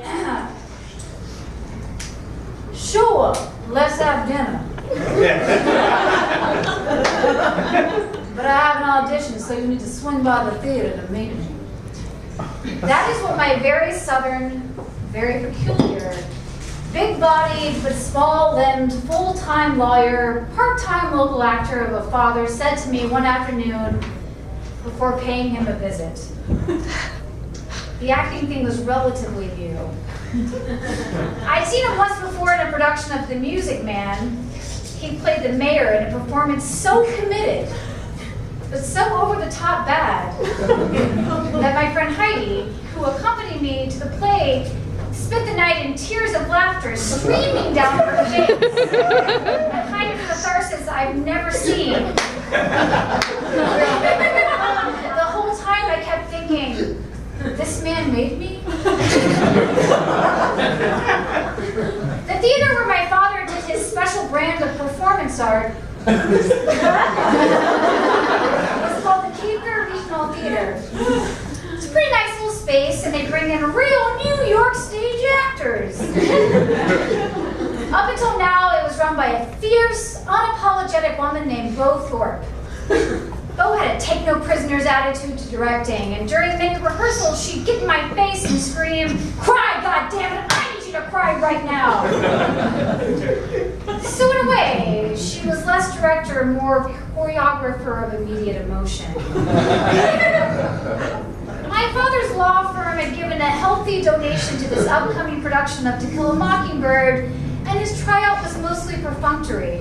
Yeah. Sure, let's have dinner. But I have an audition, so you need to swing by the theater to meet me. That is what my very southern, very peculiar, big-bodied but small-limbed, full-time lawyer, part-time local actor of a father said to me one afternoon before paying him a visit. The acting thing was relatively new. I'd seen him once before in a production of The Music Man. He played the mayor in a performance so committed, but so over-the-top bad, that my friend Heidi, who accompanied me to the play, spent the night in tears of laughter streaming down her face. A kind of catharsis I've never seen. The whole time I kept thinking, this man made me? The theater where my father did his special brand of performance art was called the Keeper Regional Theater. It's a pretty nice little space, and they bring in real New York stage actors. Up until now, it was run by a fierce, unapologetic woman named Bo Thorpe. Bo had a take-no-prisoners attitude to directing, and during makeup rehearsals, she'd get in my face and scream, "Cry, goddammit! I need you to cry right now!" So in a way, she was less director and more choreographer of immediate emotion. My father's law firm had given a healthy donation to this upcoming production of To Kill a Mockingbird, and his tryout was mostly perfunctory.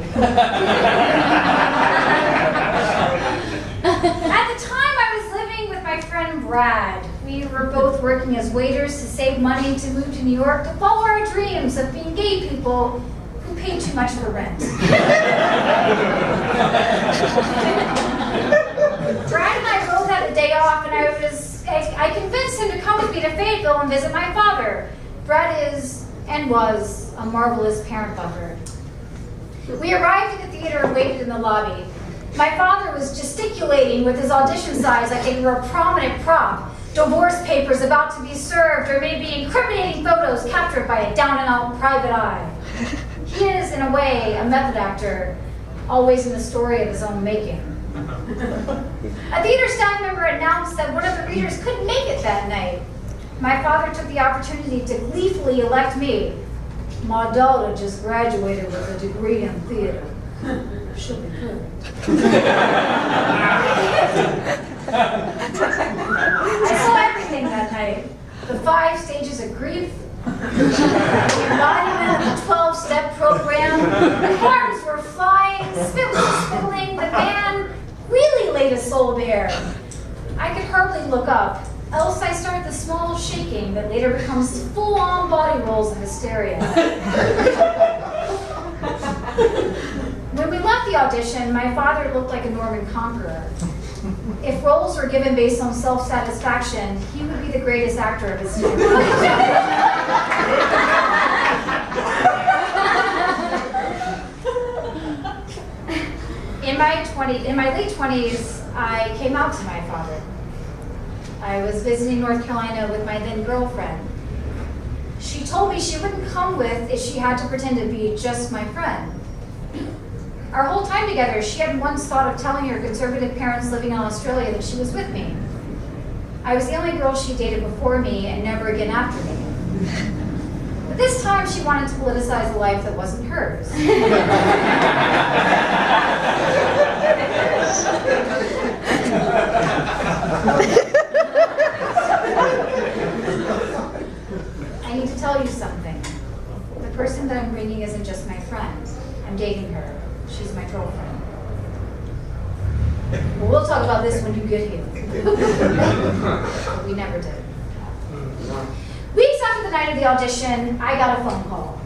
At the time, I was living with my friend Brad. We were both working as waiters to save money to move to New York to follow our dreams of being gay people who paid too much for rent. Brad and I both had a day off, and I convinced him to come with me to Fayetteville and visit my father. Brad is, and was, a marvelous parent lover. We arrived at the theater and waited in the lobby. My father was gesticulating with his audition signs like they were a prominent prop, divorce papers about to be served, or maybe incriminating photos captured by a down-and-out private eye. He is, in a way, a method actor, always in the story of his own making. A theater staff member announced that one of the readers couldn't make it that night. My father took the opportunity to gleefully elect me. My daughter just graduated with a degree in theater. She'll be good. I saw everything that night. The 5 stages of grief, the embodiment of the 12-step program, the arms were flying, spit was spilling, the band really laid a soul bare. I could hardly look up, else I started the small shaking that later becomes full-on body rolls of hysteria. When we left the audition, my father looked like a Norman conqueror. If roles were given based on self-satisfaction, he would be the greatest actor of his time. In my late 20s, I came out to my father. I was visiting North Carolina with my then girlfriend. She told me she wouldn't come with if she had to pretend to be just my friend. Our whole time together, she hadn't once thought of telling her conservative parents living in Australia that she was with me. I was the only girl she dated before me and never again after me. But this time, she wanted to politicize a life that wasn't hers. I need to tell you something. The person that I'm bringing isn't just my friend. I'm dating her. She's my girlfriend. Well, we'll talk about this when you get here. But we never did. Weeks after the night of the audition, I got a phone call.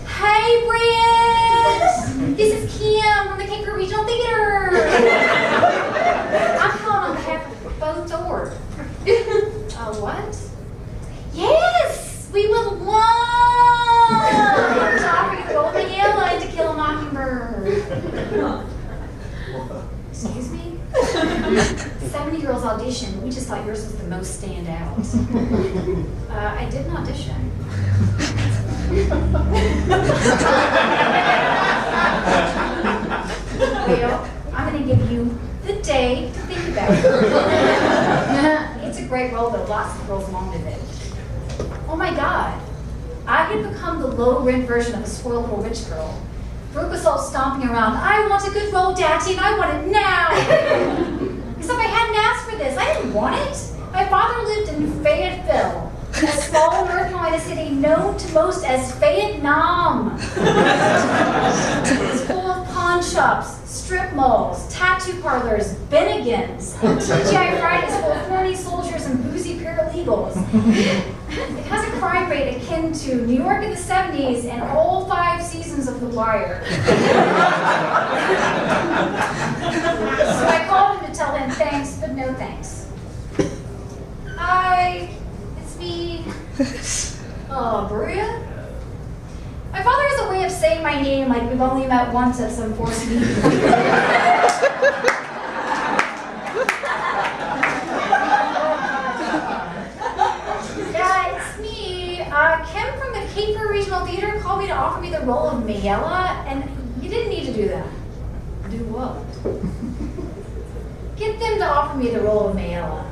Hey, Britt! This is Kim from the Cape Regional Theater. I'm calling on behalf of both doors. What? Yes! We would love to offer you both a gala and To Kill a Mockingbird. Excuse me? 70 girls audition. We just thought yours was the most stand out. I didn't audition. Well, I'm going to give you the day to think about it. It's a great role, though. Lots of girls wanted it. Oh my God. I had become the low-rent version of a spoiled little rich girl. Brooke was all stomping around, I want a good role, Daddy, and I want it now. Except I hadn't asked for this. I didn't want it. My father lived in Fayetteville, a small North Carolina city known to most as Vietnam. It's full of pawn shops, strip malls, tattoo parlors, Bennigan's, TGI Fridays full of horny soldiers and boozy paralegals. It has a crime rate akin to New York in the 70s and all 5 seasons of The Wire. So I called him to tell him thanks, but no thanks. Hi, it's me. Oh, Britt? My father has a way of saying my name like we've only met once at some forced meeting. Kim from the Caper Regional Theater called me to offer me the role of Mayella, and you didn't need to do that. Do what? Get them to offer me the role of Mayella.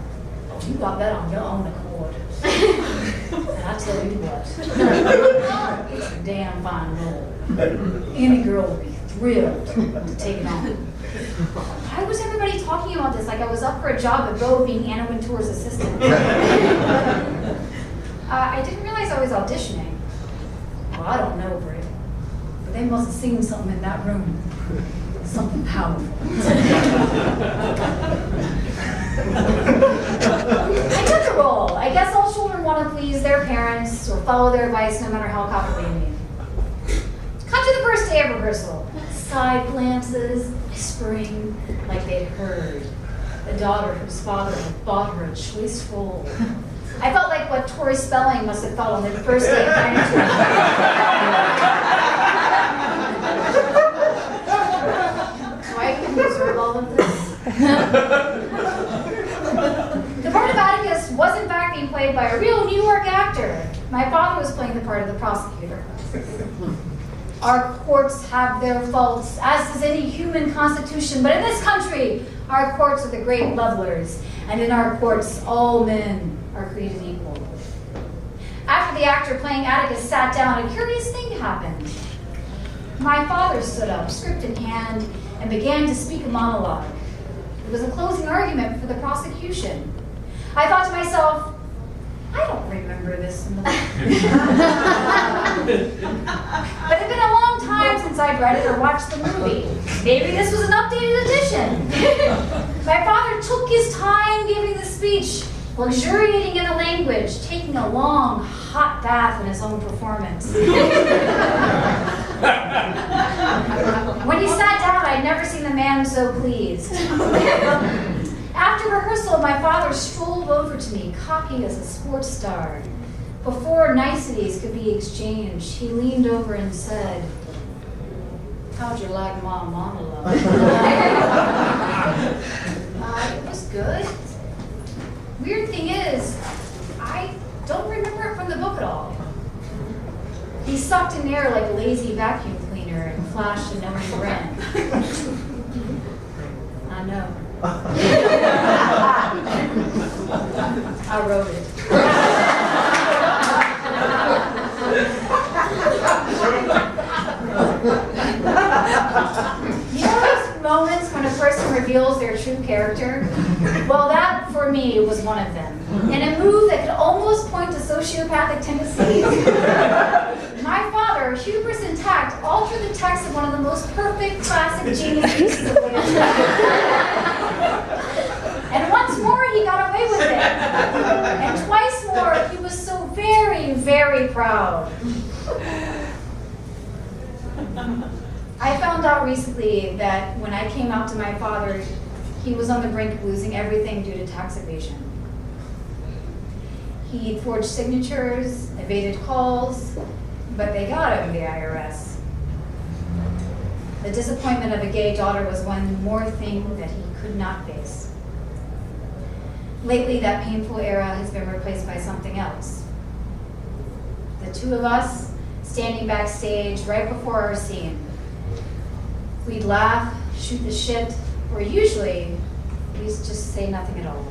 Oh, you got that on your own accord. And I tell you what, it's a damn fine role. Any girl would be thrilled to take it on. Why was everybody talking about this like I was up for a job at Go being Anna Wintour's assistant? I didn't realize I was auditioning. Well, I don't know, Britt, but they must have seen something in that room. Something powerful. I took the role. I guess all children want to please their parents or follow their advice no matter how cocky they may be. Cut to the first day of rehearsal. Side glances, whispering like they'd heard. The daughter whose father had bought her a choice role. I felt like what Tori Spelling must have felt on the first day of parenting. So I can deserve all of this. The part of Atticus was in fact being played by a real New York actor. My father was playing the part of the prosecutor. Our courts have their faults, as does any human constitution, but in this country, our courts are the great levelers, and in our courts, all men are created equal. After the actor playing Atticus sat down, a curious thing happened. My father stood up, script in hand, and began to speak a monologue. It was a closing argument for the prosecution. I thought to myself, I don't remember this in the book. But it had been a long time since I'd read it or watched the movie. Maybe this was an updated edition. My father took his time giving the speech, luxuriating in the language, taking a long, hot bath in his own performance. When he sat down, I'd never seen a man so pleased. After rehearsal, my father strolled over to me, cocky as a sports star. Before niceties could be exchanged, he leaned over and said, "How'd you like my monologue?" It was good. Weird thing is, I don't remember it from the book at all. He sucked in air like a lazy vacuum cleaner and flashed a knowing grin. I know. I wrote it. You know those moments when a person reveals their true character? Well, that, for me, was one of them. In a move that could almost point to sociopathic tendencies. My father, hubris intact, altered the text of one of the most perfect classic genius pieces of literature. And once more, he got away with it. And twice more, he was so very, very proud. I found out recently that when I came out to my father, he was on the brink of losing everything due to tax evasion. He forged signatures, evaded calls, but they got him, the IRS. The disappointment of a gay daughter was one more thing that he could not face. Lately, that painful era has been replaced by something else. The two of us standing backstage right before our scene. We'd laugh, shoot the shit, or usually we just say nothing at all.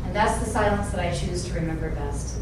And that's the silence that I choose to remember best.